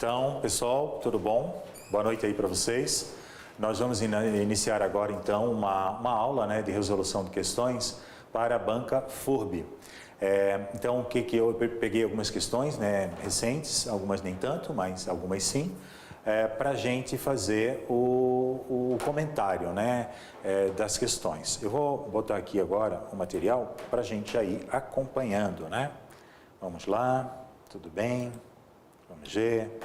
Então, pessoal, tudo bom? Boa noite aí para vocês. Nós vamos iniciar agora, então, uma aula, né, de resolução de questões para a banca FURB. Então, o que eu peguei algumas questões, né, recentes, algumas nem tanto, mas algumas sim, para a gente fazer o comentário, né, das questões. Eu vou botar aqui agora o material para a gente ir acompanhando, né? Vamos lá, tudo bem? Vamos ver.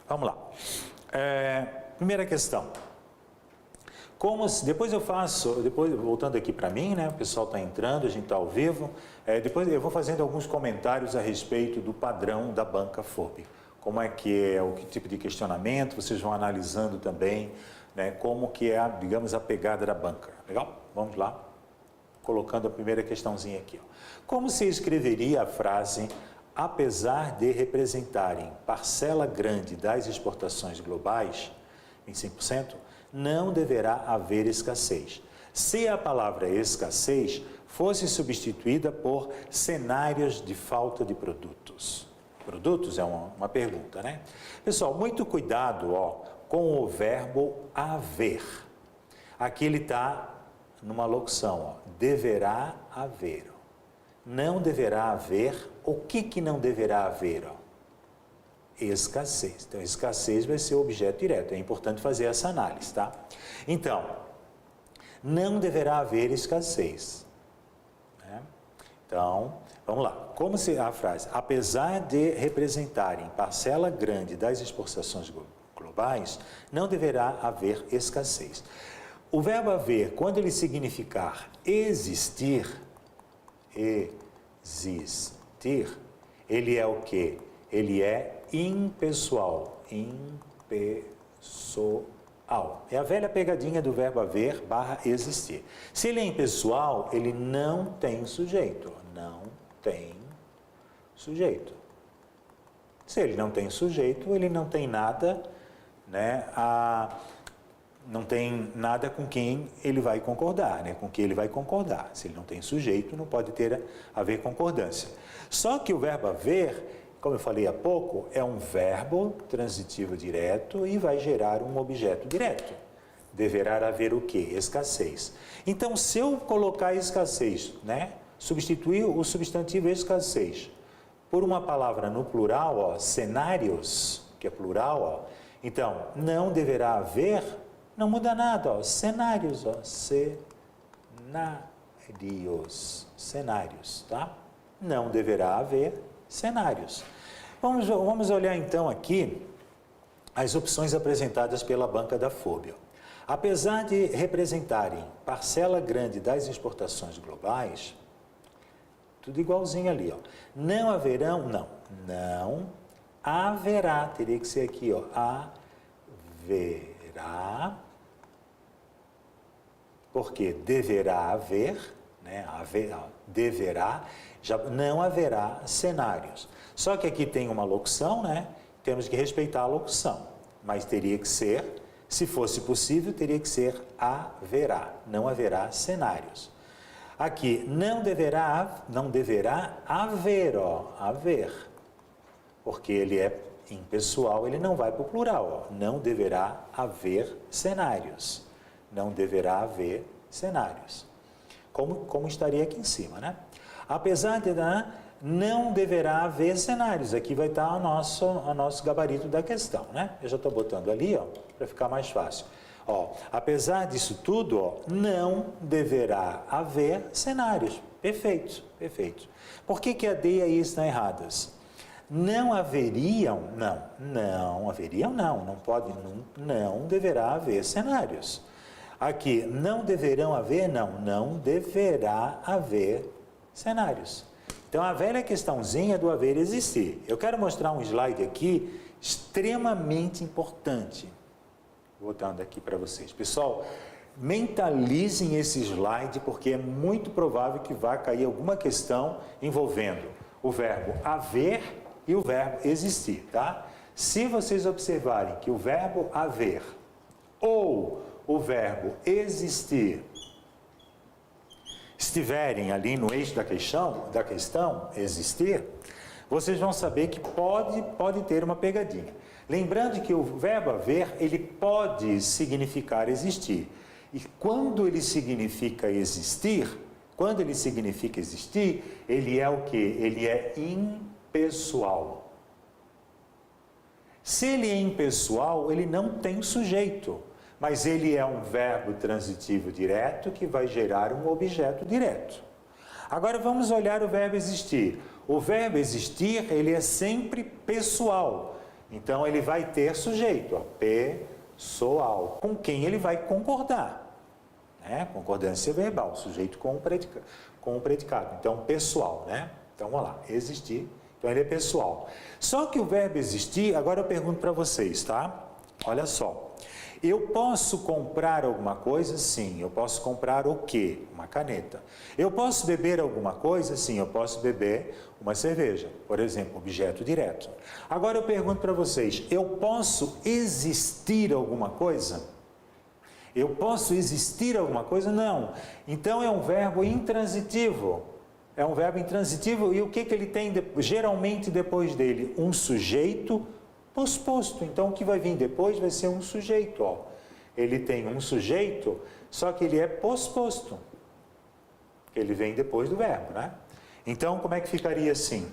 Vamos lá. Primeira questão. Depois eu faço, voltando aqui para mim, né? O pessoal está entrando, a gente está ao vivo. Depois eu vou fazendo alguns comentários a respeito do padrão da banca FURB. Como é que é, o que tipo de questionamento, vocês vão analisando também, né? Como que é, digamos, a pegada da banca. Legal? Vamos lá. Colocando a primeira questãozinha aqui. Ó. Como se escreveria a frase: apesar de representarem parcela grande das exportações globais, 25%, não deverá haver escassez. Se a palavra escassez fosse substituída por cenários de falta de produtos. Produtos é uma pergunta, né? Pessoal, muito cuidado, ó, com o verbo haver. Aqui ele está numa locução, ó, deverá haver. Ó. Não deverá haver. O que não deverá haver? Ó? Escassez. Então, escassez vai ser o objeto direto. É importante fazer essa análise, tá? Então, não deverá haver escassez. Né? Então, vamos lá. Como se a frase, apesar de representarem parcela grande das exportações globais, não deverá haver escassez. O verbo haver, quando ele significar existir, ele é o quê? Ele é impessoal. Impessoal. É a velha pegadinha do verbo haver / existir. Se ele é impessoal, ele não tem sujeito. Não tem sujeito. Se ele não tem sujeito, ele não tem nada, né, não tem nada com quem ele vai concordar, né? Com quem ele vai concordar. Se ele não tem sujeito, não pode haver concordância. Só que o verbo haver, como eu falei há pouco, é um verbo transitivo direto e vai gerar um objeto direto. Deverá haver o quê? Escassez. Então, se eu colocar escassez, né? Substituir o substantivo escassez por uma palavra no plural, ó, cenários, que é plural, ó, então, não deverá haver. Não muda nada, ó, cenários, ó, cenários, tá? Não deverá haver cenários. Vamos olhar então aqui as opções apresentadas pela banca da FURB. Apesar de representarem parcela grande das exportações globais, tudo igualzinho ali, ó. Não haverá, teria que ser aqui, ó, haverá. Porque deverá haver, né, deverá, já não haverá cenários. Só que aqui tem uma locução, né, temos que respeitar a locução, mas teria que ser, se fosse possível, teria que ser haverá, não haverá cenários. Aqui, não deverá haver, ó, haver, porque ele é impessoal, ele não vai para o plural, ó, não deverá haver cenários. Não deverá haver cenários. Como estaria aqui em cima, né? Apesar de não deverá haver cenários. Aqui vai estar o nosso gabarito da questão, né? Eu já estou botando ali, ó, para ficar mais fácil. Ó, apesar disso tudo, ó, não deverá haver cenários. Perfeito, perfeito. Por que a D e a I estão erradas? Não haveriam, não pode, não deverá haver cenários. Aqui, não deverão haver, não deverá haver cenários. Então, a velha questãozinha do haver existir. Eu quero mostrar um slide aqui extremamente importante. Voltando aqui para vocês. Pessoal, mentalizem esse slide, porque é muito provável que vá cair alguma questão envolvendo o verbo haver e o verbo existir, tá? Se vocês observarem que o verbo haver ou o verbo existir estiverem ali no eixo da questão, existir, vocês vão saber que pode ter uma pegadinha. Lembrando que o verbo haver, ele pode significar existir. E quando ele significa existir, ele é o quê? Ele é impessoal. Se ele é impessoal, ele não tem sujeito, mas ele é um verbo transitivo direto que vai gerar um objeto direto. Agora vamos olhar o verbo existir. O verbo existir, ele é sempre pessoal. Então ele vai ter sujeito, ó, pessoal, com quem ele vai concordar. Né? Concordância verbal, sujeito com o predicado. Então, pessoal, né? Então, vamos lá, existir. Então, ele é pessoal. Só que o verbo existir, agora eu pergunto para vocês, tá? Olha só. Eu posso comprar alguma coisa? Sim. Eu posso comprar o quê? Uma caneta. Eu posso beber alguma coisa? Sim. Eu posso beber uma cerveja. Por exemplo, objeto direto. Agora eu pergunto para vocês, eu posso existir alguma coisa? Eu posso existir alguma coisa? Não. Então é um verbo intransitivo. É um verbo intransitivo e o que ele tem geralmente depois dele? Um sujeito posposto. Então o que vai vir depois vai ser um sujeito. Ó. Ele tem um sujeito, só que ele é posposto. Ele vem depois do verbo, né? Então como é que ficaria assim?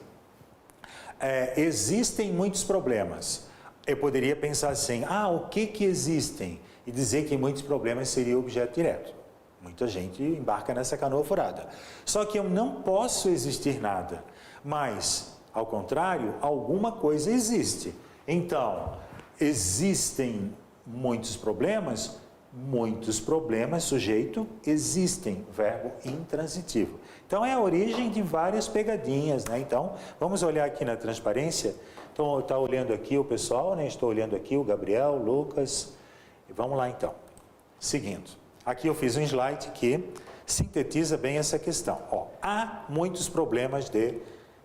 Existem muitos problemas. Eu poderia pensar assim, o que existem? E dizer que muitos problemas seria objeto direto. Muita gente embarca nessa canoa furada. Só que eu não posso existir nada, mas, ao contrário, alguma coisa existe. Então, existem muitos problemas, sujeito, existem, verbo intransitivo. Então, é a origem de várias pegadinhas, né? Então, vamos olhar aqui na transparência. Então, está olhando aqui o pessoal, né? Estou olhando aqui o Gabriel, o Lucas. E vamos lá, então. Seguindo. Aqui eu fiz um slide que sintetiza bem essa questão. Ó, há muitos problemas de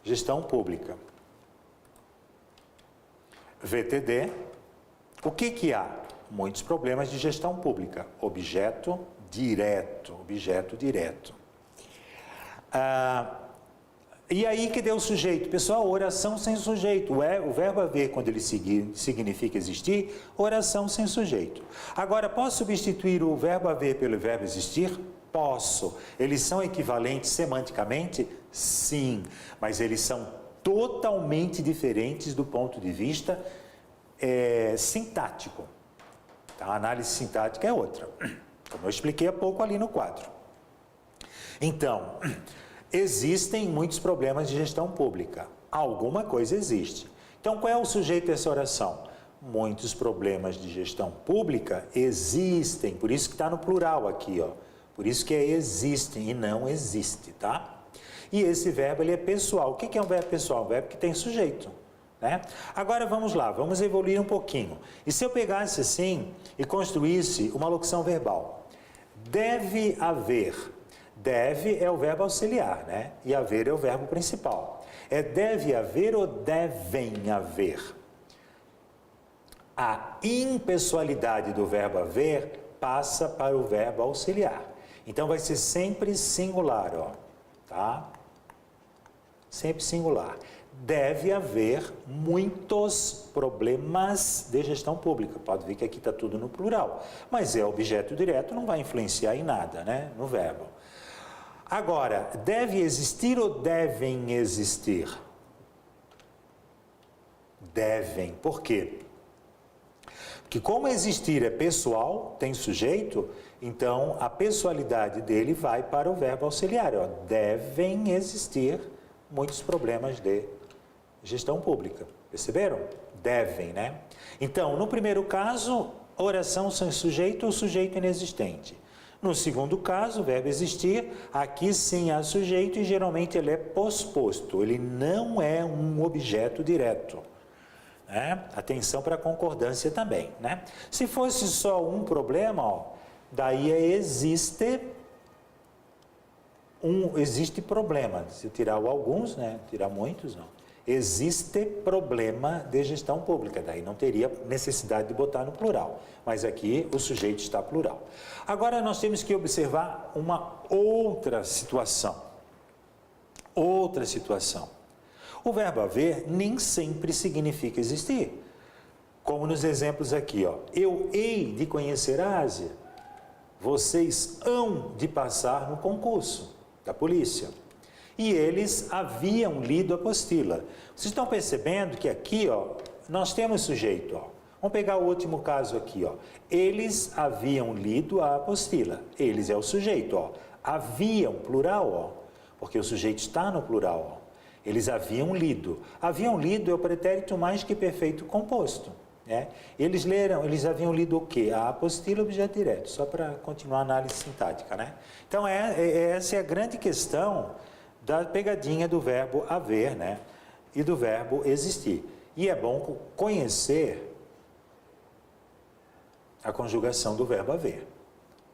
gestão pública. VTD. O que há? Muitos problemas de gestão pública. Objeto direto. E aí que deu o sujeito? Pessoal, oração sem sujeito. O verbo haver, quando ele significa existir, oração sem sujeito. Agora, posso substituir o verbo haver pelo verbo existir? Posso. Eles são equivalentes semanticamente? Sim. Mas eles são totalmente diferentes do ponto de vista sintático. Tá? A análise sintática é outra. Como eu expliquei há pouco ali no quadro. Então, existem muitos problemas de gestão pública. Alguma coisa existe. Então, qual é o sujeito dessa oração? Muitos problemas de gestão pública existem. Por isso que está no plural aqui, ó. Por isso que existem e não existe, tá? E esse verbo, ele é pessoal. O que é um verbo pessoal? Um verbo que tem sujeito, né? Agora, vamos lá, vamos evoluir um pouquinho. E se eu pegasse assim e construísse uma locução verbal? Deve haver. Deve é o verbo auxiliar, né? E haver é o verbo principal. Deve haver ou devem haver? A impessoalidade do verbo haver passa para o verbo auxiliar. Então vai ser sempre singular, ó, tá? Sempre singular. Deve haver muitos problemas de gestão pública. Pode ver que aqui está tudo no plural. Mas é objeto direto, não vai influenciar em nada, né? No verbo. Agora, deve existir ou devem existir? Devem. Por quê? Porque como existir é pessoal, tem sujeito, então a pessoalidade dele vai para o verbo auxiliar. Ó. Devem existir muitos problemas de gestão pública. Perceberam? Devem, né? Então, no primeiro caso, oração sem sujeito ou sujeito inexistente. No segundo caso, o verbo existir, aqui sim há sujeito e geralmente ele é posposto, ele não é um objeto direto. Né? Atenção para a concordância também. Né? Se fosse só um problema, ó, daí existe problema. Se tirar o alguns, né? Tirar muitos, não. Existe problema de gestão pública, daí não teria necessidade de botar no plural, mas aqui o sujeito está plural. Agora nós temos que observar uma outra situação. Outra situação. O verbo haver nem sempre significa existir. Como nos exemplos aqui, ó. Eu hei de conhecer a Ásia. Vocês hão de passar no concurso da polícia. E eles haviam lido a apostila. Vocês estão percebendo que aqui, ó, nós temos sujeito, ó. Vamos pegar o último caso aqui, ó. Eles haviam lido a apostila. Eles é o sujeito, ó. Haviam, plural, ó. Porque o sujeito está no plural, ó. Eles haviam lido. Haviam lido é o pretérito mais que perfeito composto, né? Eles haviam lido o quê? A apostila, objeto direto, só para continuar a análise sintática, né? Então, essa é a grande questão da pegadinha do verbo haver, né? E do verbo existir. E é bom conhecer a conjugação do verbo haver.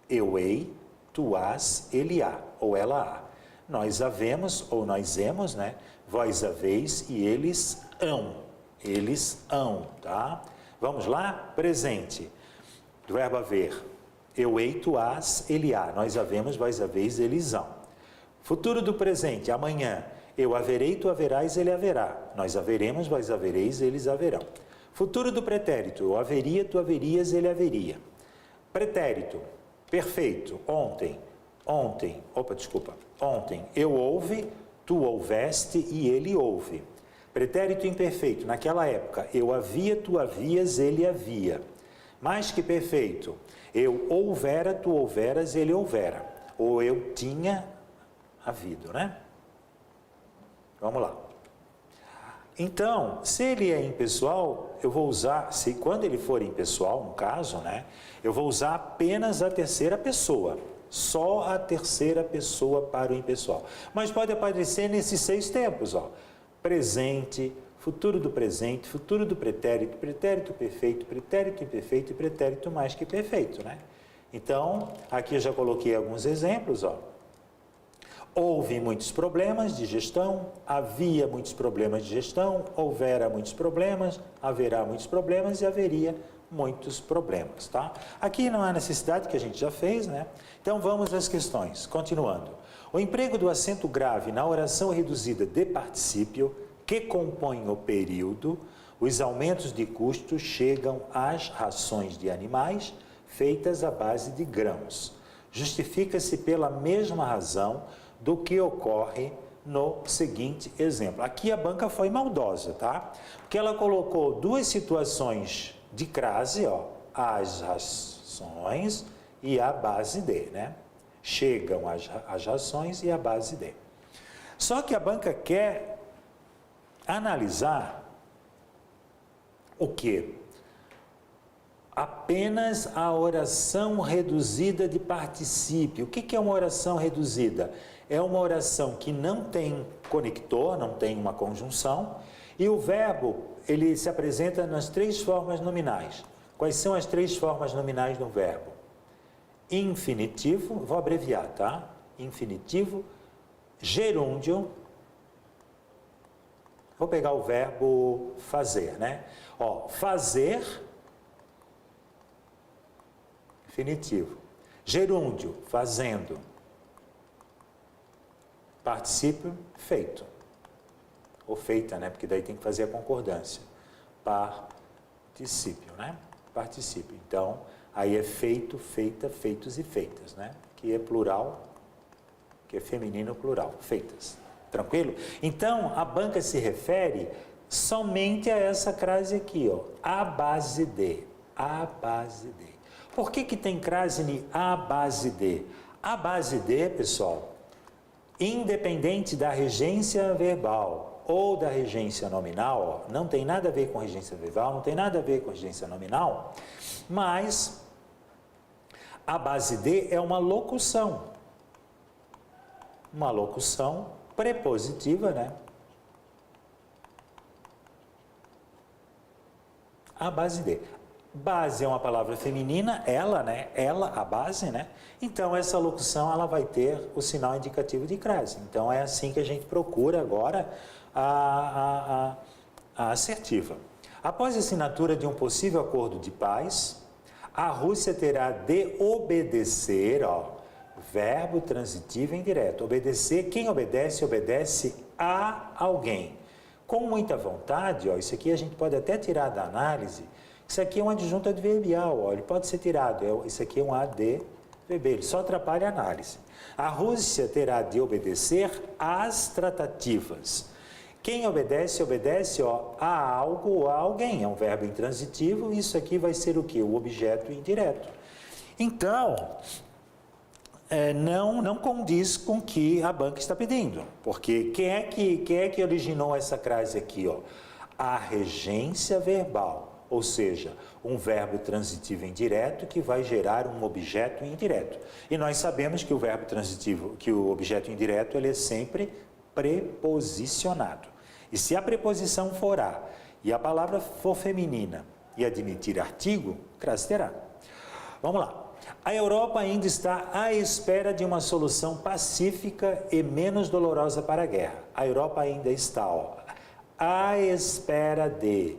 Eu hei, tu has, ele há, ou ela há. Nós havemos, ou nós hemos, né? Vós haveis e eles hão. Eles hão, tá? Vamos lá? Presente. Do verbo haver. Eu hei, tu has, ele há. Nós havemos, vós haveis, eles hão. Futuro do presente, amanhã. Eu haverei, tu haverás, ele haverá. Nós haveremos, vós havereis, eles haverão. Futuro do pretérito, eu haveria, tu haverias, ele haveria. Pretérito, perfeito, ontem, eu houve, tu houveste e ele houve. Pretérito imperfeito, naquela época, eu havia, tu havias, ele havia. Mais que perfeito, eu houvera, tu houveras, ele houvera. Ou eu tinha havido, né? Vamos lá. Então, se ele é impessoal, eu vou usar, quando ele for impessoal, no caso, né, eu vou usar apenas a terceira pessoa. Só a terceira pessoa para o impessoal. Mas pode aparecer nesses 6 tempos, ó. Presente, futuro do presente, futuro do pretérito, pretérito perfeito, pretérito imperfeito e pretérito mais que perfeito, né? Então, aqui eu já coloquei alguns exemplos, ó. Houve muitos problemas de gestão, havia muitos problemas de gestão, houvera muitos problemas, haverá muitos problemas e haveria muitos problemas, tá? Aqui não há necessidade, que a gente já fez, né? Então vamos às questões, continuando. O emprego do acento grave na oração reduzida de particípio, que compõe o período, os aumentos de custo chegam às rações de animais feitas à base de grãos. Justifica-se pela mesma razão do que ocorre no seguinte exemplo. Aqui a banca foi maldosa, tá? Porque ela colocou 2 situações de crase, ó, as rações e a base de, né? Chegam as rações e a base de. Só que a banca quer analisar o quê? Apenas a oração reduzida de particípio. O que é uma oração reduzida? É uma oração que não tem conector, não tem uma conjunção, e o verbo, ele se apresenta nas 3 formas nominais. Quais são as 3 formas nominais do verbo? Infinitivo, vou abreviar, tá? Infinitivo, gerúndio, vou pegar o verbo fazer, né? Ó, fazer, infinitivo. Gerúndio, fazendo. Particípio, feito. Ou feita, né? Porque daí tem que fazer a concordância. Particípio, né? Particípio. Então, aí é feito, feita, feitos e feitas, né? Que é plural, que é feminino plural, feitas. Tranquilo? Então, a banca se refere somente a essa crase aqui, ó. A base de. A base de. Por que tem crase em a base de? A base de, pessoal, independente da regência verbal ou da regência nominal, ó, não tem nada a ver com regência verbal, não tem nada a ver com regência nominal, mas a base de é uma locução prepositiva, né? A base de. Base é uma palavra feminina, ela, né? Ela, a base, né? Então, essa locução, ela vai ter o sinal indicativo de crase. Então, é assim que a gente procura agora a assertiva. Após a assinatura de um possível acordo de paz, a Rússia terá de obedecer, ó, verbo transitivo indireto. Obedecer, quem obedece, obedece a alguém. Com muita vontade, ó, isso aqui a gente pode até tirar da análise, Isso aqui é um adjunto adverbial, ó, ele pode ser tirado. Isso aqui é um ADVB, ele só atrapalha a análise. A Rússia terá de obedecer às tratativas. Quem obedece, obedece a algo ou a alguém. É um verbo intransitivo, isso aqui vai ser o quê? O objeto indireto. Então, não condiz com o que a banca está pedindo. Porque quem é que originou essa crase aqui? A regência verbal. Ou seja, um verbo transitivo indireto que vai gerar um objeto indireto. E nós sabemos que o verbo transitivo, que o objeto indireto, ele é sempre preposicionado. E se a preposição for a e a palavra for feminina e admitir artigo, crase terá. Vamos lá. A Europa ainda está à espera de uma solução pacífica e menos dolorosa para a guerra. A Europa ainda está à espera de.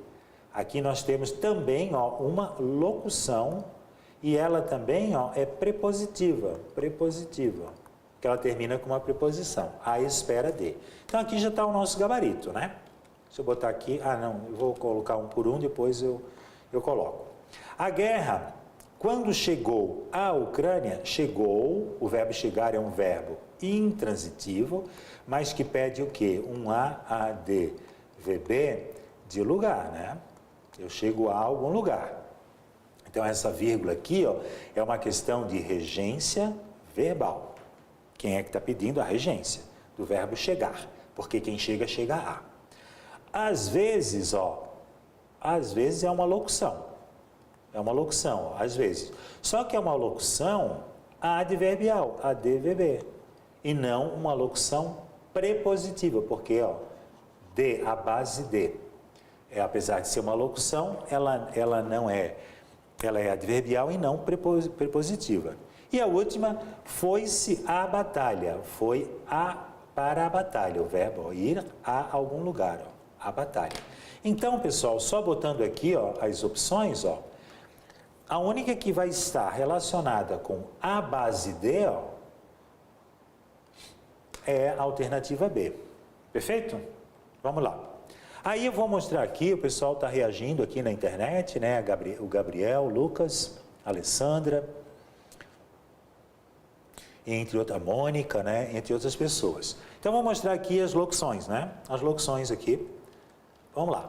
Aqui nós temos também uma locução e ela também é prepositiva, que ela termina com uma preposição, à espera de. Então aqui já está o nosso gabarito, né? Deixa eu botar aqui, eu vou colocar um por um, depois eu coloco. A guerra, quando chegou à Ucrânia, chegou, o verbo chegar é um verbo intransitivo, mas que pede o quê? Um ADVB de lugar, né? Eu chego a algum lugar. Então, essa vírgula aqui é uma questão de regência verbal. Quem é que está pedindo a regência? Do verbo chegar. Porque quem chega, chega a. Às vezes é uma locução. É uma locução, às vezes. Só que é uma locução adverbial, ADVB. E não uma locução prepositiva, porque, de, a base de. Apesar de ser uma locução, ela não é, ela é adverbial e não prepositiva. E a última, foi-se à batalha, foi para a batalha, o verbo ir a algum lugar, a batalha. Então, pessoal, só botando aqui as opções, a única que vai estar relacionada com a base de é a alternativa B. Perfeito? Vamos lá. Aí eu vou mostrar aqui, o pessoal está reagindo aqui na internet, né? O Gabriel, o Lucas, a Alessandra, entre outra, a Mônica, né? Entre outras pessoas. Então, vou mostrar aqui as locuções, né? As locuções aqui. Vamos lá.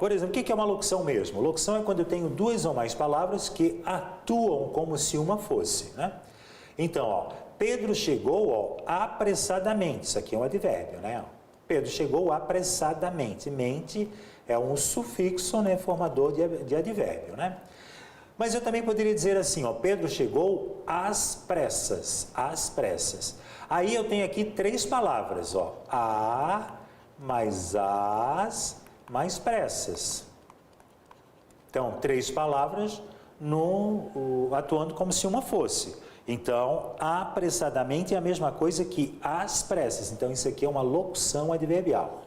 Por exemplo, o que é uma locução mesmo? Locução é quando eu tenho duas ou mais palavras que atuam como se uma fosse, né? Então, Pedro chegou apressadamente. Isso aqui é um advérbio, né? Pedro chegou apressadamente. Mente é um sufixo, né, formador de advérbio, né? Mas eu também poderia dizer assim, Pedro chegou às pressas, às pressas. Aí eu tenho aqui três palavras, a mais as mais pressas. Então, três palavras atuando como se uma fosse. Então, apressadamente é a mesma coisa que às pressas. Então, isso aqui é uma locução adverbial.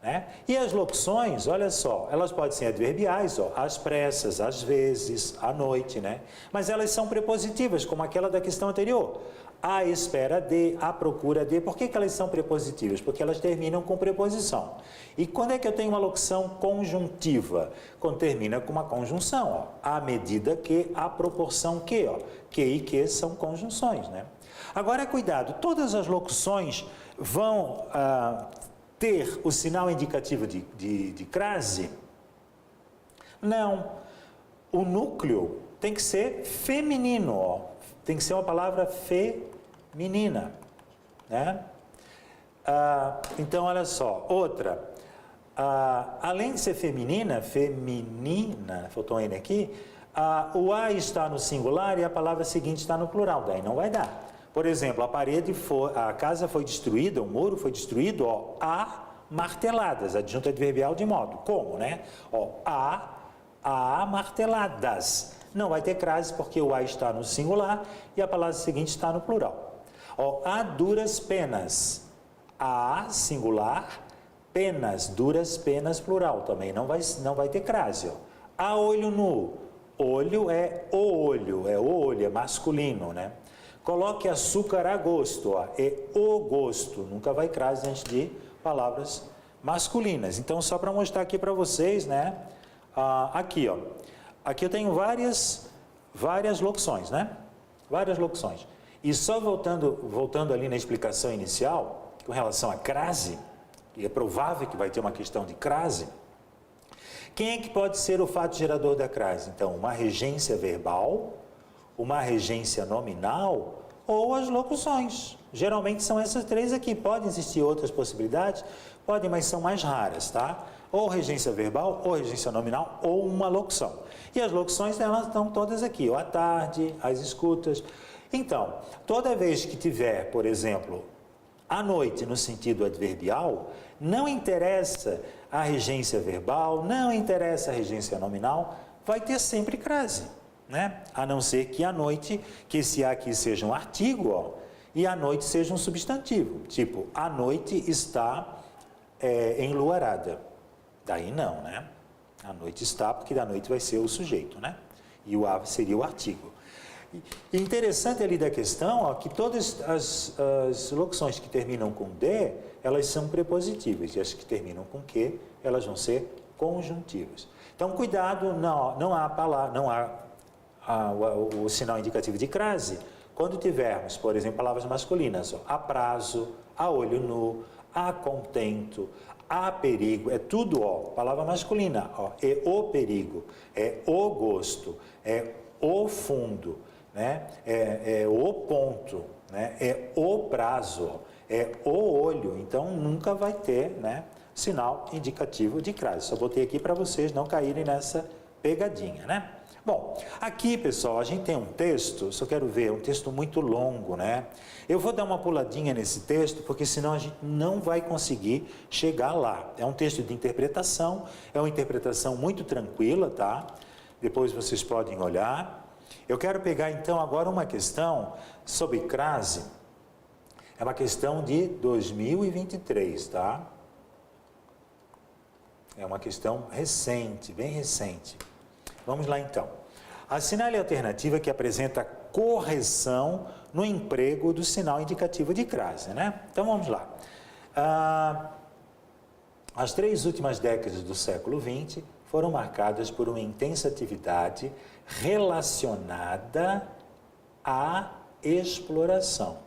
Né? E as locuções, olha só, elas podem ser adverbiais, às pressas, às vezes, à noite, né? Mas elas são prepositivas, como aquela da questão anterior. À espera de, à procura de. Por que elas são prepositivas? Porque elas terminam com preposição. E quando é que eu tenho uma locução conjuntiva? Quando termina com uma conjunção, à medida que, à proporção que, que e que são conjunções, né? Agora, cuidado, todas as locuções vão ter o sinal indicativo de crase? Não. O núcleo tem que ser feminino, tem que ser uma palavra feminina, né? Então, olha só, outra, além de ser feminina, faltou um N aqui, o A está no singular e a palavra seguinte está no plural, daí não vai dar. Por exemplo, a casa foi destruída, o muro foi destruído, a marteladas, adjunto adverbial de modo. Como, né? A marteladas. Não vai ter crase porque o A está no singular e a palavra seguinte está no plural. A duras penas. A singular, penas, duras penas, plural. Também não vai ter crase. A olho nu. Olho é o olho, é masculino, né? Coloque açúcar a gosto, é o gosto. Nunca vai crase antes de palavras masculinas. Então, só para mostrar aqui para vocês, né? Aqui, ó. Aqui eu tenho várias locuções, né? Várias locuções. E só voltando ali na explicação inicial, com relação à crase, e é provável que vai ter uma questão de crase, quem é que pode ser o fato gerador da crase? Então, uma regência verbal, uma regência nominal ou as locuções. Geralmente são essas três aqui. Podem existir outras possibilidades? Podem, mas são mais raras, tá? Ou regência verbal, ou regência nominal, ou uma locução. E as locuções, elas estão todas aqui, ó, à tarde, as escutas. Então, toda vez que tiver, por exemplo, à noite no sentido adverbial, não interessa a regência verbal, não interessa a regência nominal, vai ter sempre crase, né? A não ser que à noite, que esse aqui seja um artigo, ó, e à noite seja um substantivo. Tipo, a noite está enluarada. Daí não, né? A noite está, porque da noite vai ser o sujeito, né? E o a seria o artigo. E interessante ali da questão, ó, que todas as locuções que terminam com D, elas são prepositivas, e as que terminam com Q, elas vão ser conjuntivas. Então, cuidado, não há o sinal indicativo de crase quando tivermos, por exemplo, palavras masculinas, ó, a prazo, a olho nu, a contento, a perigo, é tudo, ó, palavra masculina, ó, é o perigo, é o gosto, é o fundo, né? É o ponto, né? É o prazo, é o olho. Então nunca vai ter, né, sinal indicativo de crase. Só botei aqui para vocês não caírem nessa pegadinha, né? Bom, aqui, pessoal, a gente tem um texto, só quero ver, um texto muito longo, né? Eu vou dar uma puladinha nesse texto, porque senão a gente não vai conseguir chegar lá. É um texto de interpretação, é uma interpretação muito tranquila, tá? Depois vocês podem olhar. Eu quero pegar, então, agora uma questão sobre crase. É uma questão de 2023, tá? É uma questão recente, bem recente. Vamos lá, então. Assinale a alternativa que apresenta correção no emprego do sinal indicativo de crase, né? Então, vamos lá. As 3 últimas décadas do século XX foram marcadas por uma intensa atividade relacionada à exploração.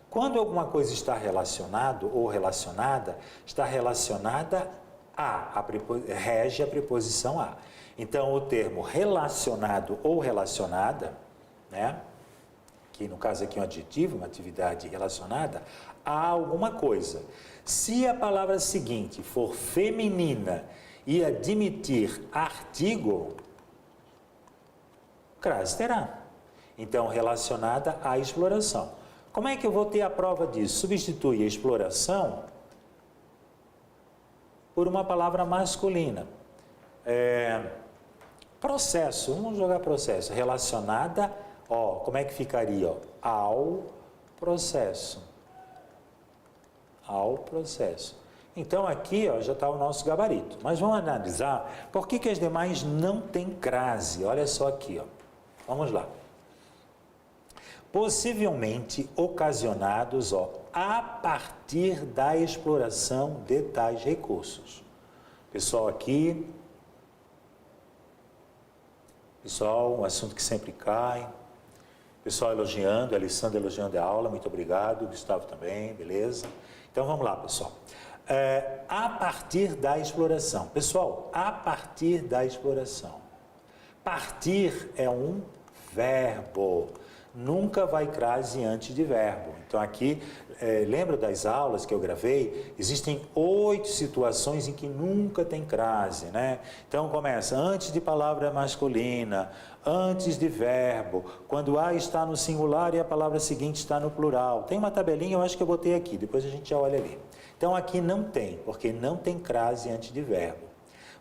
Quando alguma coisa está relacionado ou relacionada, está relacionada rege a preposição a. Então, o termo relacionado ou relacionada, né, que no caso aqui é um adjetivo, uma atividade relacionada, a alguma coisa. Se a palavra seguinte for feminina e admitir artigo, crase terá. Então, relacionada à exploração. Como é que eu vou ter a prova disso? Substitui a exploração por uma palavra masculina. Processo, vamos jogar processo. Relacionada, ó, como é que ficaria? Ó, ao processo. Ao processo. Então, aqui ó, já está o nosso gabarito. Mas vamos analisar por que as demais não têm crase. Olha só aqui, ó. Vamos lá. Possivelmente ocasionados, ó, a partir da exploração de tais recursos. Pessoal aqui, pessoal, um assunto que sempre cai. Pessoal elogiando, a Alessandra elogiando a aula, muito obrigado. Gustavo também, beleza? Então vamos lá, pessoal. A partir da exploração. Pessoal, a partir da exploração. Partir é um verbo. Nunca vai crase antes de verbo. Então aqui, lembra das aulas que eu gravei? Existem 8 situações em que nunca tem crase, né? Então começa antes de palavra masculina, antes de verbo, quando a está no singular e a palavra seguinte está no plural. Tem uma tabelinha, eu acho que eu botei aqui, depois a gente já olha ali. Então aqui não tem, porque não tem crase antes de verbo.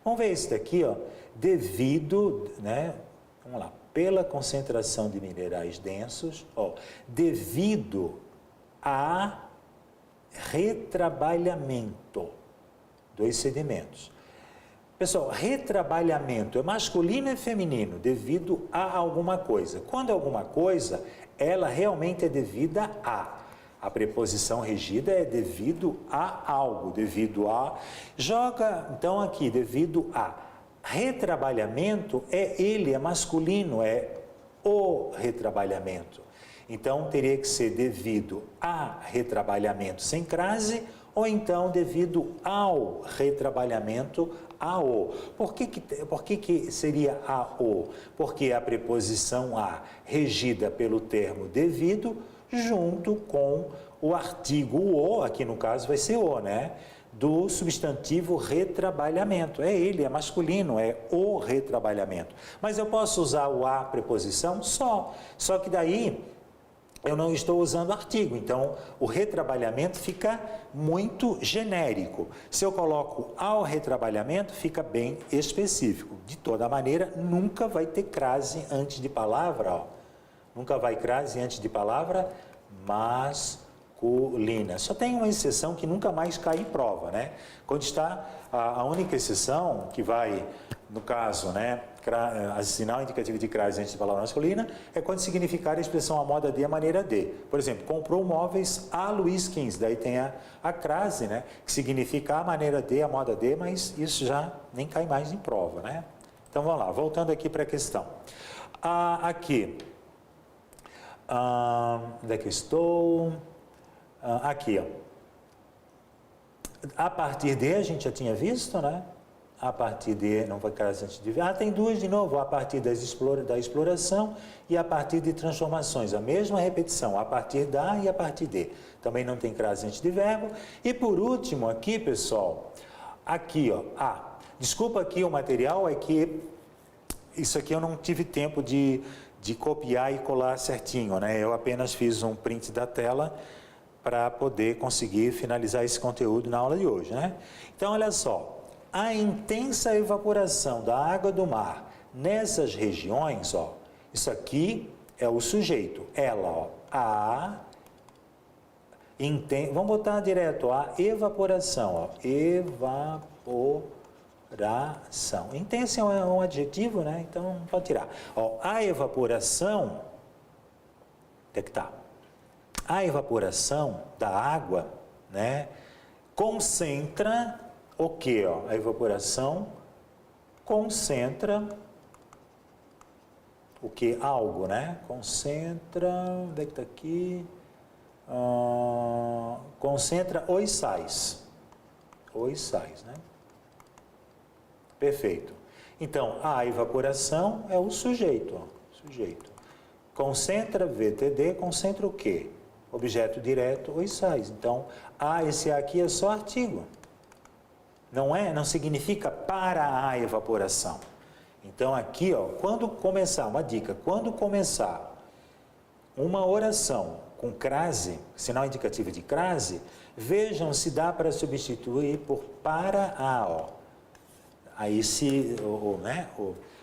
Vamos ver esse daqui, ó, devido, né? Vamos lá. Pela concentração de minerais densos, ó, devido a retrabalhamento dos sedimentos. Pessoal, retrabalhamento é masculino e feminino, devido a alguma coisa. Quando é alguma coisa, ela realmente é devida a. A preposição regida é devido a algo, devido a. Joga, então, aqui, devido a. Retrabalhamento ele é masculino, é o retrabalhamento. Então, teria que ser devido a retrabalhamento sem crase, ou então devido ao retrabalhamento ao. Por que seria ao? Porque a preposição a, regida pelo termo devido, junto com o artigo o, aqui no caso vai ser o, né? Do substantivo retrabalhamento. É ele, é masculino, é o retrabalhamento. Mas eu posso usar o a preposição só que daí eu não estou usando artigo, então o retrabalhamento fica muito genérico. Se eu coloco ao retrabalhamento, fica bem específico. De toda maneira, nunca vai ter crase antes de palavra, ó. Nunca vai crase antes de palavra masculina. Só tem uma exceção que nunca mais cai em prova, né? Quando está a única exceção que vai, no caso, né, sinal indicativo de crase antes de palavra masculina, é quando significar a expressão a moda de, a maneira de. Por exemplo, comprou móveis a Luiz XV, daí tem a crase, né, que significa a maneira de, a moda de, mas isso já nem cai mais em prova, né? Então vamos lá, voltando aqui para a questão. Aqui, onde é que eu estou? Aqui, ó. A partir de, a gente já tinha visto, né? A partir de, não vai crase antes de ver. Tem duas de novo, a partir da exploração e a partir de transformações. A mesma repetição, a partir da e a partir de. Também não tem crase antes de verbo. E por último, aqui, pessoal, aqui, ó, desculpa aqui o material, é que isso aqui eu não tive tempo de copiar e colar certinho, né? Eu apenas fiz um print da tela para poder conseguir finalizar esse conteúdo na aula de hoje, né? Então, olha só. A intensa evaporação da água do mar nessas regiões, ó, isso aqui é o sujeito, ela, ó, vamos botar direto, a evaporação, ó, evaporação. Intensa é um adjetivo, né? Então não pode tirar. Ó, a evaporação, onde é que tá? A evaporação da água, né, concentra o que? A evaporação concentra o que? Algo, né? Concentra, onde é que está aqui? Concentra os sais. Os sais, né? Perfeito. Então, a evaporação é o sujeito, ó, sujeito. Concentra, VTD, concentra o quê? Objeto direto, os sais. Então, esse aqui é só artigo. Não significa para a evaporação. Então aqui, ó, quando começar, uma dica, quando começar uma oração com crase, sinal indicativo de crase, vejam se dá para substituir por para a, ó. Aí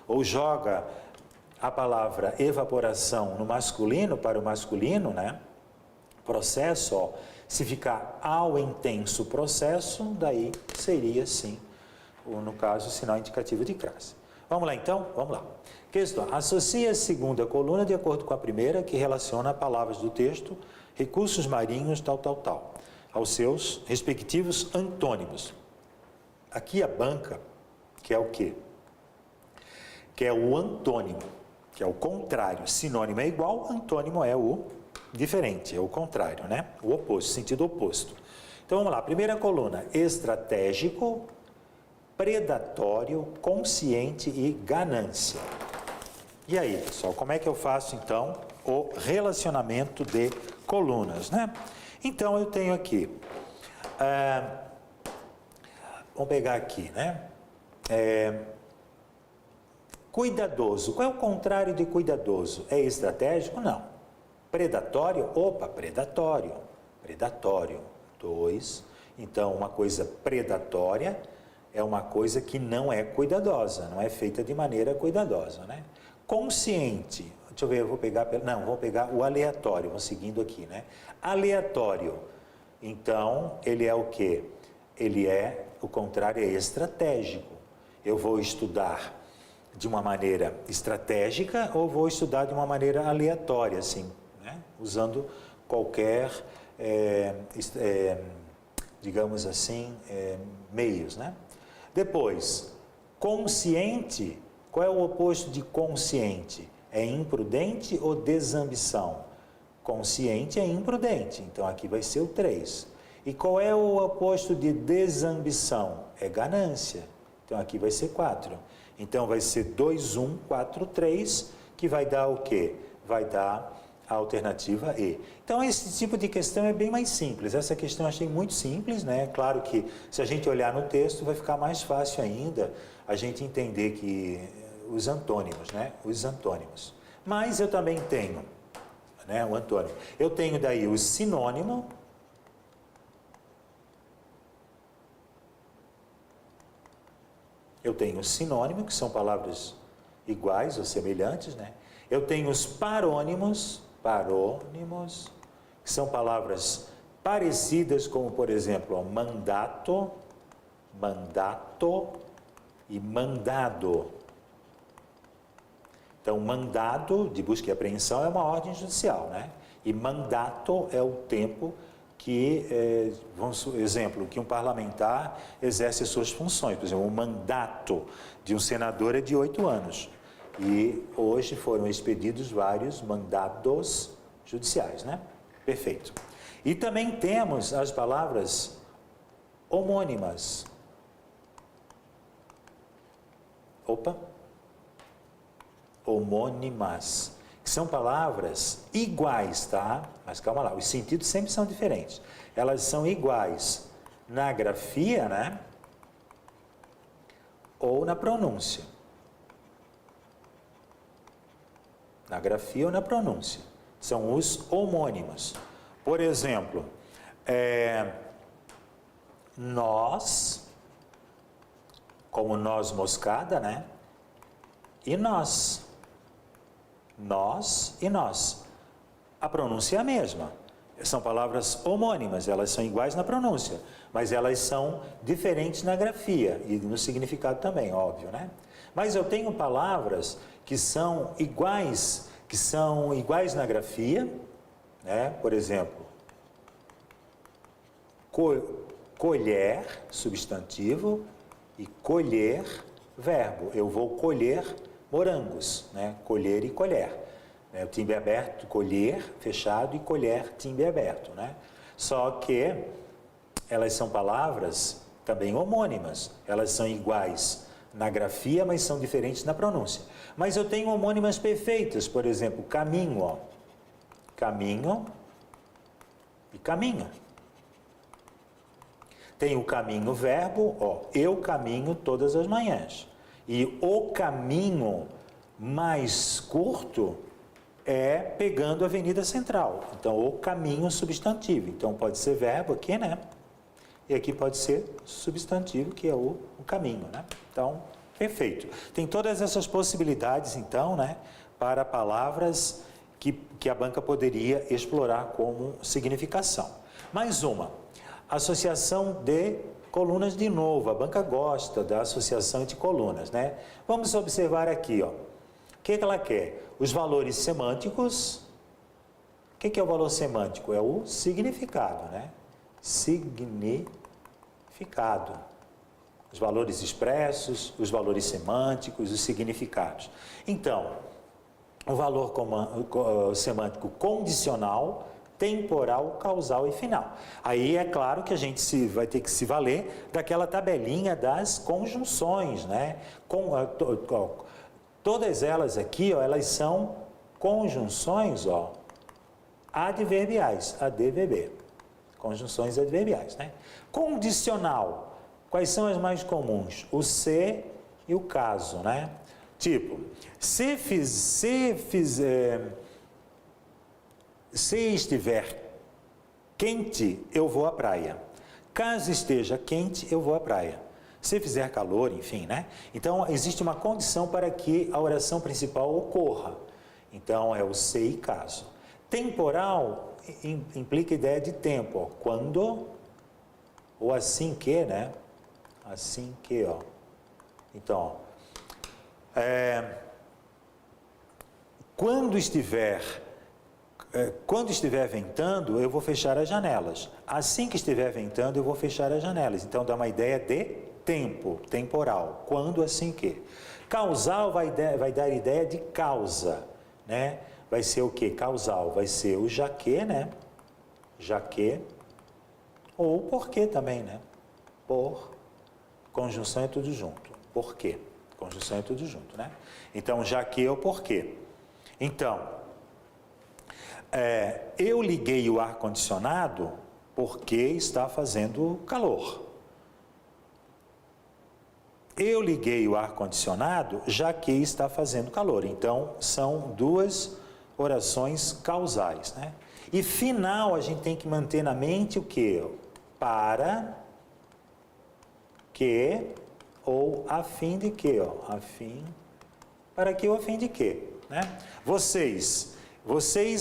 ou joga a palavra evaporação no masculino para o masculino, né? Processo, ó. Se ficar ao intenso processo, daí seria sim, no caso, sinal indicativo de crase. Vamos lá então? Vamos lá. Questão. Associe a segunda coluna de acordo com a primeira, que relaciona palavras do texto, recursos marinhos, tal, aos seus respectivos antônimos. Aqui a banca, que é o quê? Que é o antônimo, que é o contrário. Sinônimo é igual, antônimo é o diferente, é o contrário, né? O oposto, sentido oposto. Então vamos lá, primeira coluna, estratégico, predatório, consciente e ganância. E aí, pessoal, como é que eu faço então o relacionamento de colunas, né? Então eu tenho aqui, vamos pegar aqui, né? Cuidadoso, qual é o contrário de cuidadoso? É estratégico? Não. Predatório? Opa, predatório. Predatório. 2. Então, uma coisa predatória é uma coisa que não é cuidadosa, não é feita de maneira cuidadosa, né? Consciente. Deixa eu ver, vou pegar o aleatório, vou seguindo aqui, né? Aleatório. Então, ele é o quê? Ele é, o contrário, é estratégico. Eu vou estudar de uma maneira estratégica ou vou estudar de uma maneira aleatória, assim, né? Usando qualquer, digamos assim, meios, né? Depois, Consciente, qual é o oposto de consciente? É imprudente ou desambição? Consciente é imprudente, então aqui vai ser o 3. E qual é o oposto de desambição? É ganância, então aqui vai ser 4. Então vai ser 2, 1, 4, 3, que vai dar o quê? Vai dar a alternativa E. Então esse tipo de questão é bem mais simples. Essa questão eu achei muito simples, né? Claro que se a gente olhar no texto vai ficar mais fácil ainda a gente entender que os antônimos, né? Os antônimos. Mas eu também tenho, né? O antônimo. Eu tenho daí o sinônimo. Eu tenho o sinônimo, que são palavras iguais ou semelhantes, né? Eu tenho os parônimos, que são palavras parecidas, como por exemplo, ó, mandato, mandato e mandado. Então, mandado de busca e apreensão é uma ordem judicial, né? E mandato é o tempo que, exemplo, que um parlamentar exerce as suas funções. Por exemplo, o mandato de um senador é de 8 anos. E hoje foram expedidos vários mandados judiciais, né? Perfeito. E também temos as palavras homônimas. Opa! Homônimas. Que são palavras iguais, tá? Mas calma lá, os sentidos sempre são diferentes. Elas são iguais na grafia, né? Ou na pronúncia. Na grafia ou na pronúncia. São os homônimos. Por exemplo, nós, como noz moscada, né? E nós. Nós e nós. A pronúncia é a mesma. São palavras homônimas, elas são iguais na pronúncia, mas elas são diferentes na grafia e no significado também, óbvio, né? Mas eu tenho palavras que são iguais na grafia, né? Por exemplo, colher, substantivo, e colher, verbo. Eu vou colher morangos, né? Colher e colher. O timbre aberto, colher, fechado, e colher, timbre aberto, né? Só que elas são palavras também homônimas. Elas são iguais na grafia, mas são diferentes na pronúncia. Mas eu tenho homônimas perfeitas, por exemplo, caminho, ó. Caminho e caminho. Tem o caminho verbo, ó, eu caminho todas as manhãs. E o caminho mais curto é pegando a Avenida Central. Então, o caminho substantivo. Então, pode ser verbo aqui, né? E aqui pode ser substantivo, que é o caminho, né? Então, perfeito. Tem todas essas possibilidades, então, né? Para palavras que a banca poderia explorar como significação. Mais uma. Associação de colunas de novo. A banca gosta da associação de colunas, né? Vamos observar aqui, ó. O que ela quer? Os valores semânticos. O que é o valor semântico? É o significado, né? Significado. Os valores expressos, os valores semânticos, os significados. Então, o valor semântico condicional, temporal, causal e final. Aí é claro que a gente vai ter que se valer daquela tabelinha das conjunções, né? Todas elas aqui, ó, elas são conjunções, ó, adverbiais, ADVB. Conjunções adverbiais, né? Condicional. Quais são as mais comuns? O se e o caso, né? Tipo, se estiver quente, eu vou à praia. Caso esteja quente, eu vou à praia. Se fizer calor, enfim, né? Então, existe uma condição para que a oração principal ocorra. Então, é o se e caso. Temporal implica a ideia de tempo, ó. Quando, ou assim que, né? Assim que, ó. Então, quando estiver ventando, eu vou fechar as janelas. Assim que estiver ventando, eu vou fechar as janelas. Então, dá uma ideia de tempo, temporal. Quando, assim que. Causal vai dar ideia de causa, né? Vai ser o quê? Causal vai ser o já que, né? Já que. Ou o porquê também, né? Por. Conjunção é tudo junto. Porquê. Conjunção é tudo junto, né? Então, já que é o porquê. Então, eu liguei o ar-condicionado porque está fazendo calor. Eu liguei o ar-condicionado já que está fazendo calor. Então, são duas orações causais, né? E final, a gente tem que manter na mente o quê? Para que ou a fim de que, ó, a fim, para que ou a fim de que, né? Vocês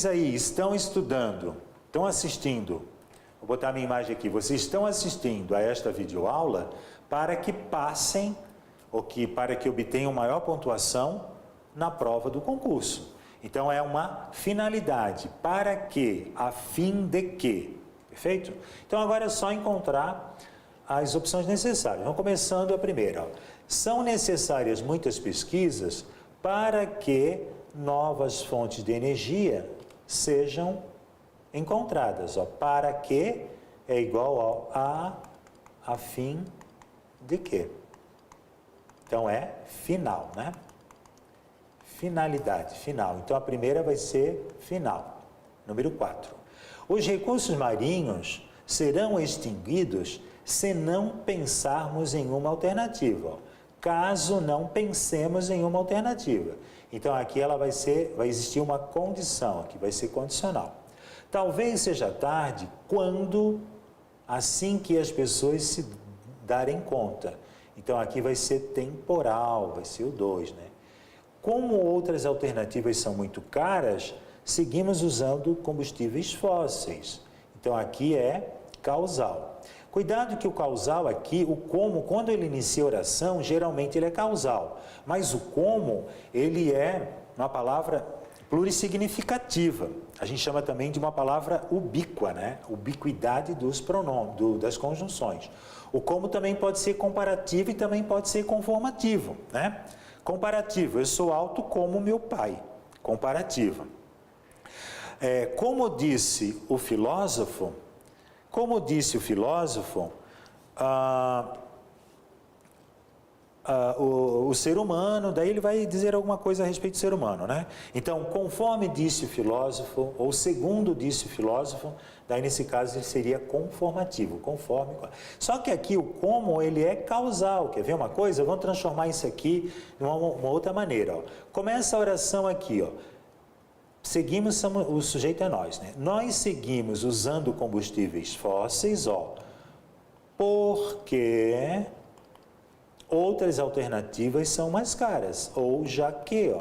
aí estão estudando, estão assistindo, vou botar minha imagem aqui, vocês estão assistindo a esta videoaula para que passem, ou para que obtenham maior pontuação na prova do concurso. Então é uma finalidade, para que, a fim de que, perfeito? Então agora é só encontrar as opções necessárias. Vamos começando a primeira. Ó. São necessárias muitas pesquisas para que novas fontes de energia sejam encontradas. Ó. Para que é igual a fim de que. Então é final, né? Finalidade, final. Então a primeira vai ser final. Número 4. Os recursos marinhos serão extinguidos se não pensarmos em uma alternativa. Caso não pensemos em uma alternativa. Então aqui ela vai existir uma condição, aqui vai ser condicional. Talvez seja tarde quando, assim que as pessoas se darem conta. Então aqui vai ser temporal, vai ser o 2, né? Como outras alternativas são muito caras, seguimos usando combustíveis fósseis. Então aqui é causal. Cuidado que o causal aqui, o como, quando ele inicia a oração, geralmente ele é causal. Mas o como, ele é uma palavra plurissignificativa. A gente chama também de uma palavra ubíqua, né? Ubiquidade dos pronomes, das conjunções. O como também pode ser comparativo e também pode ser conformativo, né? Comparativo, eu sou alto como meu pai. Comparativo. Como disse o filósofo, o ser humano, daí ele vai dizer alguma coisa a respeito do ser humano, né? Então, conforme disse o filósofo, ou segundo disse o filósofo, daí nesse caso ele seria conformativo, conforme. Só que aqui o como, ele é causal, quer ver uma coisa? Vamos transformar isso aqui de uma outra maneira, ó. Começa a oração aqui, ó. Seguimos, o sujeito é nós, né? Nós seguimos usando combustíveis fósseis, ó, porque outras alternativas são mais caras, ou já que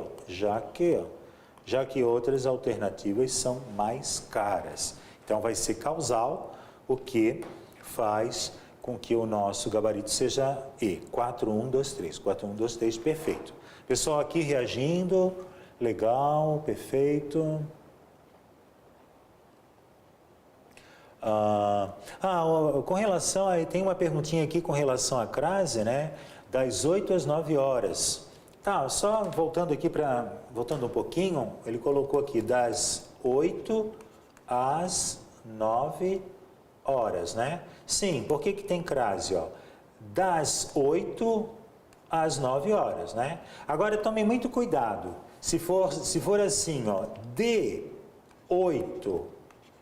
outras alternativas são mais caras. Então vai ser causal, o que faz com que o nosso gabarito seja E. 4, 1, 2, 3. 4, 1, 2, 3, perfeito. Pessoal aqui reagindo, legal, perfeito. Com relação a, tem uma perguntinha aqui com relação à crase, né? Das 8 às 9 horas. Tá, só voltando aqui voltando um pouquinho, ele colocou aqui das 8 às 9 horas, né? Sim, por que tem crase, ó? Das 8 às 9 horas, né? Agora tome muito cuidado. Se for assim, ó, de 8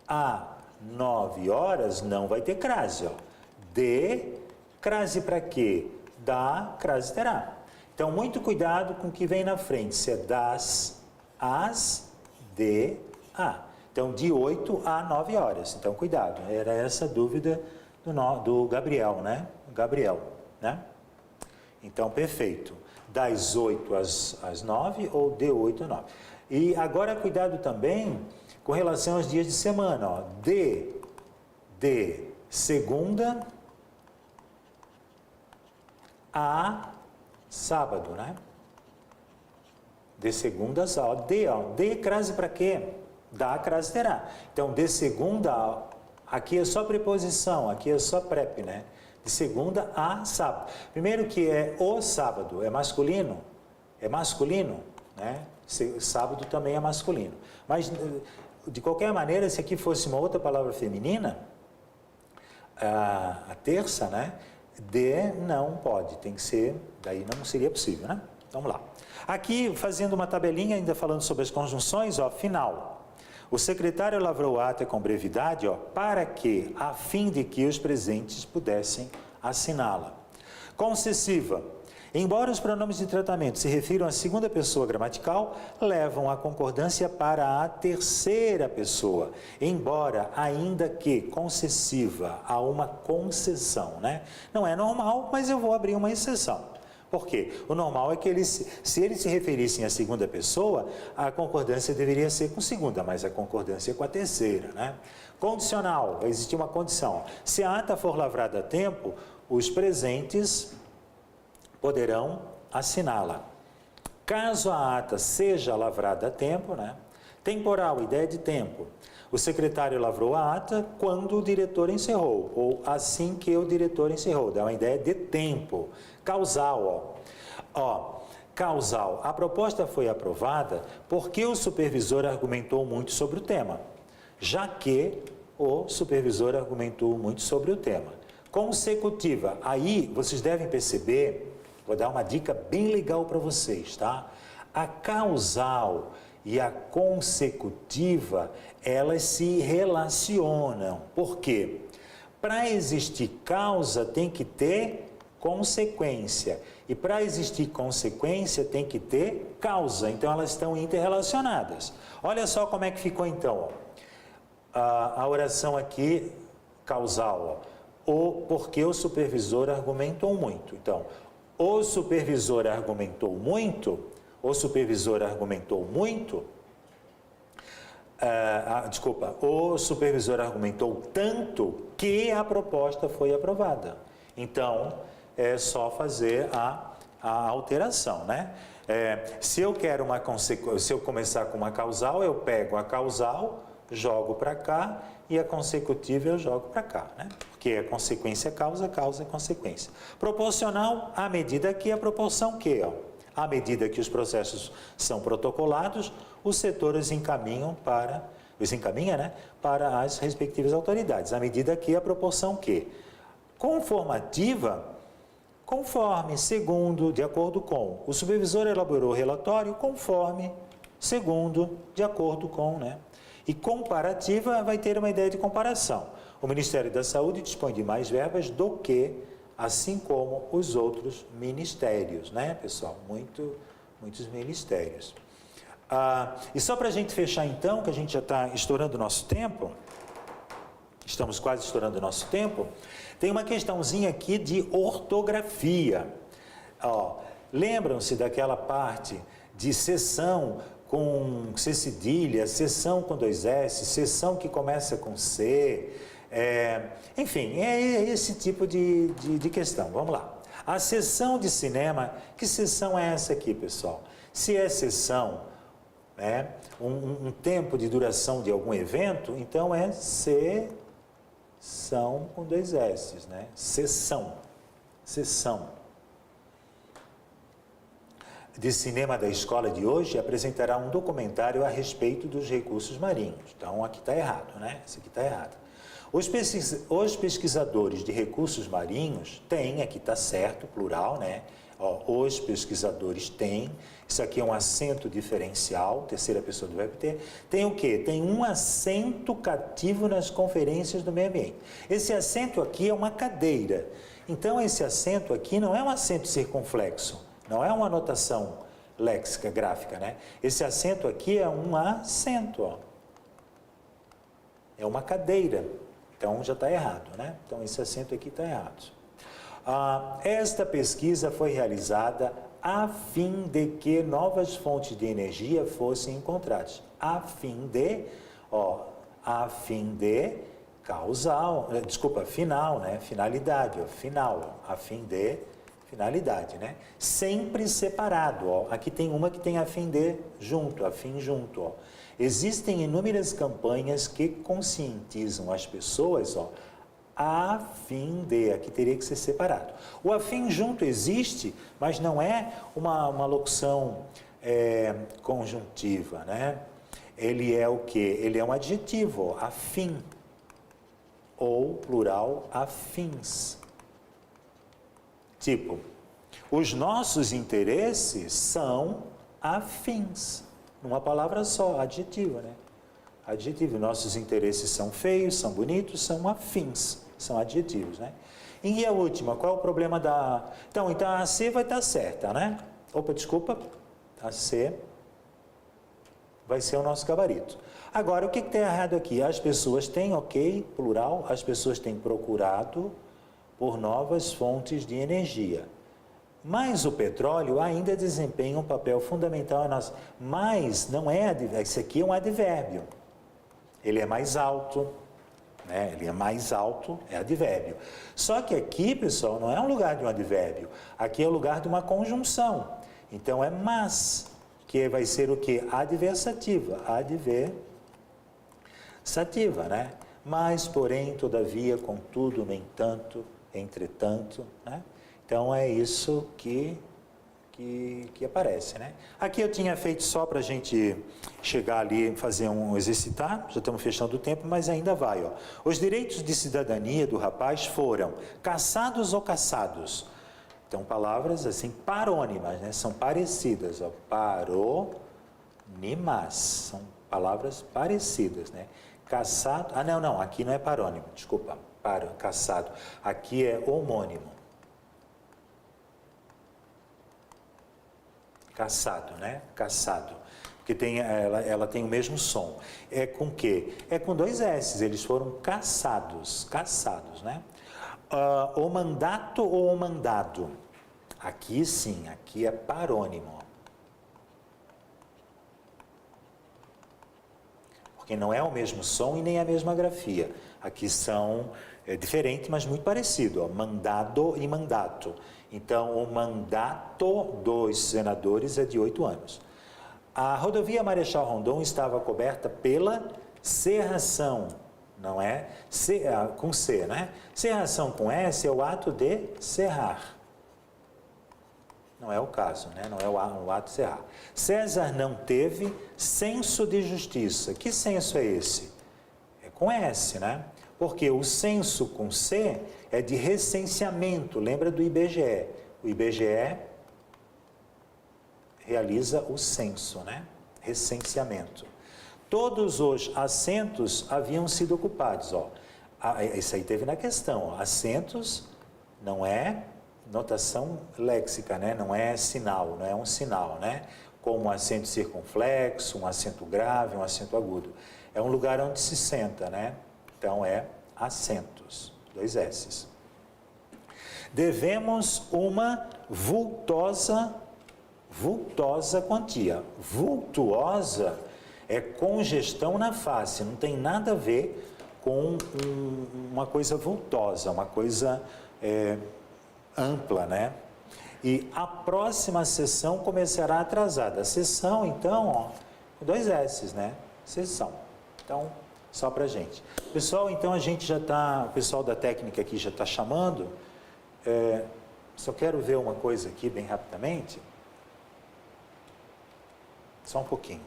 a 9 horas, não vai ter crase, ó. De, crase para quê? Da, crase terá. Então, muito cuidado com o que vem na frente, se é das, as, de, a. Então, de 8 a 9 horas. Então, cuidado. Era essa a dúvida do Gabriel, né? Gabriel, né? Então, perfeito. Das 8 às 9 ou de 8 a 9. E agora, cuidado também com relação aos dias de semana, ó. De segunda a sábado, né? De segunda a sábado. De crase para quê? Da, crase terá. Então, de segunda, aqui é só preposição, aqui é só prep, né? De segunda a sábado. Primeiro que é o sábado, é masculino, né? Sábado também é masculino. Mas, de qualquer maneira, se aqui fosse uma outra palavra feminina, a terça, né? De não pode, tem que ser, daí não seria possível, né? Vamos lá. Aqui, fazendo uma tabelinha, ainda falando sobre as conjunções, ó, final. O secretário lavrou a ata com brevidade, ó, para que, a fim de que os presentes pudessem assiná-la. Concessiva. Embora os pronomes de tratamento se refiram à segunda pessoa gramatical, levam a concordância para a terceira pessoa, embora, ainda que concessiva, há uma concessão, né? Não é normal, mas eu vou abrir uma exceção. Por quê? O normal é que se eles se referissem à segunda pessoa, a concordância deveria ser com segunda, mas a concordância é com a terceira, né? Condicional, vai existir uma condição. Se a ata for lavrada a tempo, os presentes poderão assiná-la. Caso a ata seja lavrada a tempo, né? Temporal, ideia de tempo. O secretário lavrou a ata quando o diretor encerrou, ou assim que o diretor encerrou. Dá uma ideia de tempo. Causal, causal. A proposta foi aprovada porque o supervisor argumentou muito sobre o tema, já que o supervisor argumentou muito sobre o tema. Consecutiva. Aí, vocês devem perceber, vou dar uma dica bem legal para vocês, tá? A causal e a consecutiva, elas se relacionam. Por quê? Para existir causa, tem que ter consequência. E para existir consequência, tem que ter causa. Então, elas estão interrelacionadas. Olha só como é que ficou, então. A oração aqui, causal, porque o supervisor argumentou muito. Então, o supervisor argumentou muito, o supervisor argumentou tanto que a proposta foi aprovada. Então, é só fazer a alteração, né? Se eu quero se eu começar com uma causal, eu pego a causal, jogo para cá, e a consecutiva eu jogo para cá, né? Porque a consequência é causa, causa é consequência. Proporcional, à medida que a proporção que, ó, à medida que os processos são protocolados, os setores encaminha, né, para as respectivas autoridades, à medida que a proporção que. Conformativa, conforme, segundo, de acordo com. O supervisor elaborou o relatório conforme, segundo, de acordo com, né? E comparativa vai ter uma ideia de comparação. O Ministério da Saúde dispõe de mais verbas do que, assim como os outros ministérios, né, pessoal? Muitos ministérios. E só para a gente fechar então, que a gente já está estourando o nosso tempo, estamos quase estourando o nosso tempo, tem uma questãozinha aqui de ortografia. Lembram-se daquela parte de sessão com C cedilha, sessão com 2 S, sessão que começa com C, enfim, é esse tipo de questão. Vamos lá. A sessão de cinema, que sessão é essa aqui, pessoal? Se é sessão, né, um tempo de duração de algum evento, então é sessão com 2 S, né? Sessão. De cinema da escola de hoje apresentará um documentário a respeito dos recursos marinhos. Então, aqui está errado, né? Isso aqui está errado. Os pesquisadores de recursos marinhos têm, aqui está certo, plural, né? Os pesquisadores têm, isso aqui é um acento diferencial, terceira pessoa do verbo ter. Tem o quê? Tem um acento cativo nas conferências do meio ambiente. Esse acento aqui é uma cadeira. Então, esse acento aqui não é um acento circunflexo. Não é uma anotação léxica, gráfica, né? Esse acento aqui é um acento, ó. É uma cadeira. Então, já está errado, né? Então, esse acento aqui está errado. Esta pesquisa foi realizada a fim de que novas fontes de energia fossem encontradas. A fim de final, né? Finalidade, final, a fim de finalidade, né? Sempre separado, ó. Aqui tem uma que tem a fim de junto, a fim junto, ó. Existem inúmeras campanhas que conscientizam as pessoas, ó, a fim de, aqui teria que ser separado. O a fim junto existe, mas não é uma locução conjuntiva, né? Ele é o quê? Ele é um adjetivo, afim, ou plural, afins. Tipo, os nossos interesses são afins. Numa palavra só, adjetivo, né? Adjetivo. Nossos interesses são feios, são bonitos, são afins. São adjetivos, né? E a última, qual é o problema da... Então a C vai estar certa, né? Opa, desculpa. A C vai ser o nosso gabarito. Agora, o que está errado aqui? As pessoas têm, ok, plural, as pessoas têm procurado por novas fontes de energia. Mas o petróleo ainda desempenha um papel fundamental em nós. Mas não é advérbio, esse aqui é um advérbio. Ele é mais alto, né? Ele é mais alto, é advérbio. Só que aqui, pessoal, não é um lugar de um advérbio. Aqui é o lugar de uma conjunção. Então é mas, que vai ser o quê? Adversativa. Adversativa, né? Mas, porém, todavia, contudo, no entanto, entretanto, né? Então é isso que aparece, né? Aqui eu tinha feito só para a gente chegar ali, fazer exercitar, já estamos fechando o tempo, mas ainda vai, ó. Os direitos de cidadania do rapaz foram caçados ou caçados. Então, palavras assim, parônimas, né? São parecidas, ó. Parônimas, são palavras parecidas, né? Caçado, não, aqui não é parônimo, desculpa, caçado. Aqui é homônimo. Caçado, né? Caçado. Porque ela tem o mesmo som. É com quê? É com dois S. Eles foram caçados, né? O mandato ou o mandado? Aqui sim, aqui é parônimo. Porque não é o mesmo som e nem a mesma grafia. Aqui são diferentes, mas muito parecido. Ó, mandado e mandato. Então, o mandato dos senadores é de 8 anos. A rodovia Marechal Rondon estava coberta pela cerração, não é? Com C, né? Cerração com S é o ato de cerrar. Não é o caso, né? Não é o ato de cerrar. César não teve senso de justiça. Que senso é esse? É com S, né? Porque o censo com C é de recenseamento, lembra do IBGE. O IBGE realiza o censo, né? Recenseamento. Todos os assentos haviam sido ocupados, ó. Isso aí teve na questão, ó. Assentos não é notação léxica, né? Não é sinal, não é um sinal, né? Como um acento circunflexo, um acento grave, um acento agudo. É um lugar onde se senta, né? Então, é assentos, 2 S's. Devemos uma vultosa quantia. Vultuosa é congestão na face, não tem nada a ver com uma coisa vultosa, uma coisa ampla, né? E a próxima sessão começará atrasada. A sessão, então, ó, com 2 S's, né? Sessão. Então, só para a gente. Pessoal, então a gente já está, o pessoal da técnica aqui já está chamando. Só quero ver uma coisa aqui bem rapidamente. Só um pouquinho.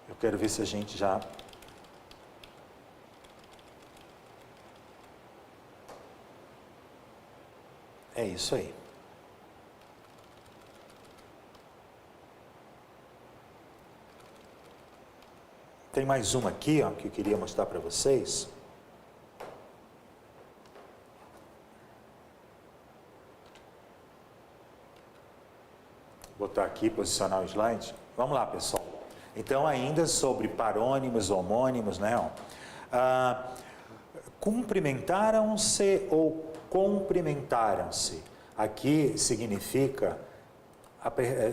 Eu quero ver se a gente já... É isso aí. Tem mais uma aqui, ó, que eu queria mostrar para vocês. Vou botar aqui, posicionar o slide. Vamos lá, pessoal. Então, ainda sobre parônimos, homônimos, né? Cumprimentaram-se ou cumprimentaram-se. Aqui significa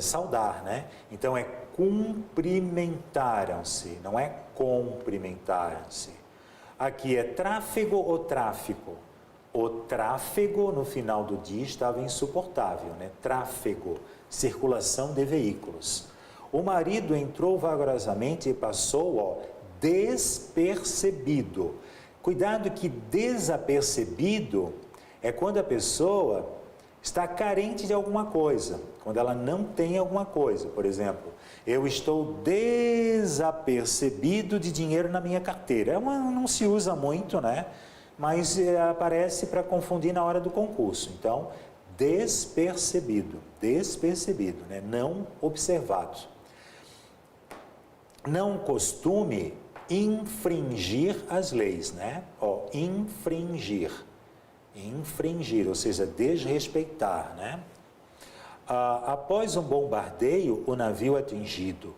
saudar, né? Então, é cumprimentaram-se, não é cumprimentaram-se. Aqui é tráfego ou tráfico. O tráfego, no final do dia, estava insuportável, né? Tráfego, circulação de veículos. O marido entrou vagarosamente e passou, ó, despercebido. Cuidado que desapercebido é quando a pessoa está carente de alguma coisa, quando ela não tem alguma coisa. Por exemplo, eu estou desapercebido de dinheiro na minha carteira. Não se usa muito, né? Mas aparece para confundir na hora do concurso. Então, despercebido, né? Não observado. Não costume infringir as leis, né? Infringir, ou seja, desrespeitar, né? Após um bombardeio, o navio atingido,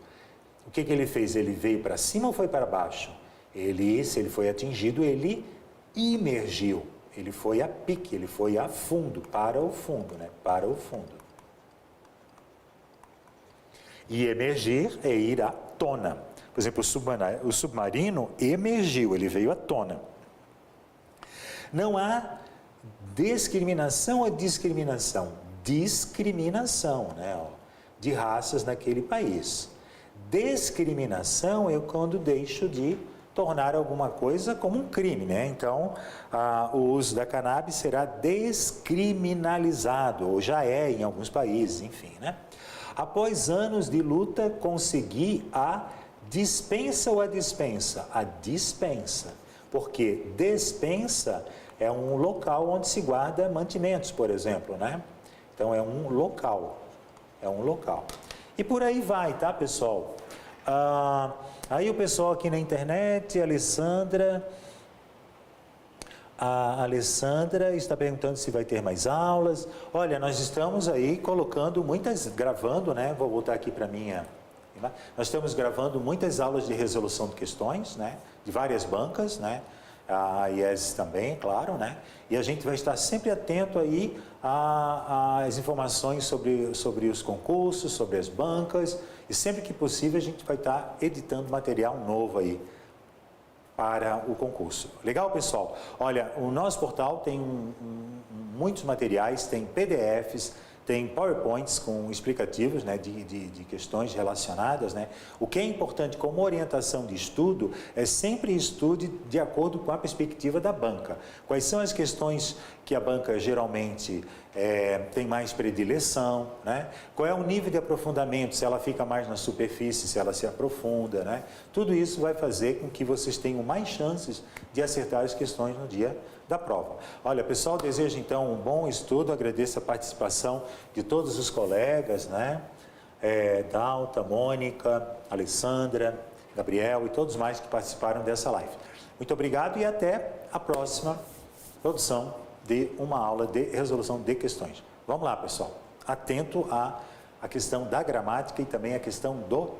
o que ele fez? Ele veio para cima ou foi para baixo? Se ele foi atingido, ele imergiu, ele foi a pique, ele foi a fundo, para o fundo, né? Para o fundo. E emergir é ir à tona. Por exemplo, o submarino emergiu, ele veio à tona. Não há discriminação ou discriminação? Discriminação, né? De raças naquele país. Discriminação é quando deixo de tornar alguma coisa como um crime, né? Então, o uso da cannabis será descriminalizado, ou já é em alguns países, enfim, né? Após anos de luta, consegui a dispensa ou a dispensa? A dispensa, porque despensa é um local onde se guarda mantimentos, por exemplo, né? Então, é um local, E por aí vai, tá, pessoal? Aí o pessoal aqui na internet, a Alessandra está perguntando se vai ter mais aulas. Olha, nós estamos aí gravando, né? Vou voltar aqui para minha... Nós estamos gravando muitas aulas de resolução de questões, né? De várias bancas, né? A IES também, claro, né? E a gente vai estar sempre atento aí às informações sobre os concursos, sobre as bancas, e sempre que possível a gente vai estar editando material novo aí para o concurso. Legal, pessoal? Olha, o nosso portal tem muitos materiais, tem PDFs, tem PowerPoints com explicativos, né, de questões relacionadas, né? O que é importante como orientação de estudo é sempre estude de acordo com a perspectiva da banca. Quais são as questões que a banca geralmente tem mais predileção, né? Qual é o nível de aprofundamento, se ela fica mais na superfície, se ela se aprofunda, né? Tudo isso vai fazer com que vocês tenham mais chances de acertar as questões no dia da prova. Olha, pessoal, desejo então um bom estudo, agradeço a participação de todos os colegas, né? Dalta, Mônica, Alessandra, Gabriel e todos mais que participaram dessa live. Muito obrigado e até a próxima produção de uma aula de resolução de questões. Vamos lá, pessoal. Atento à questão da gramática e também à questão do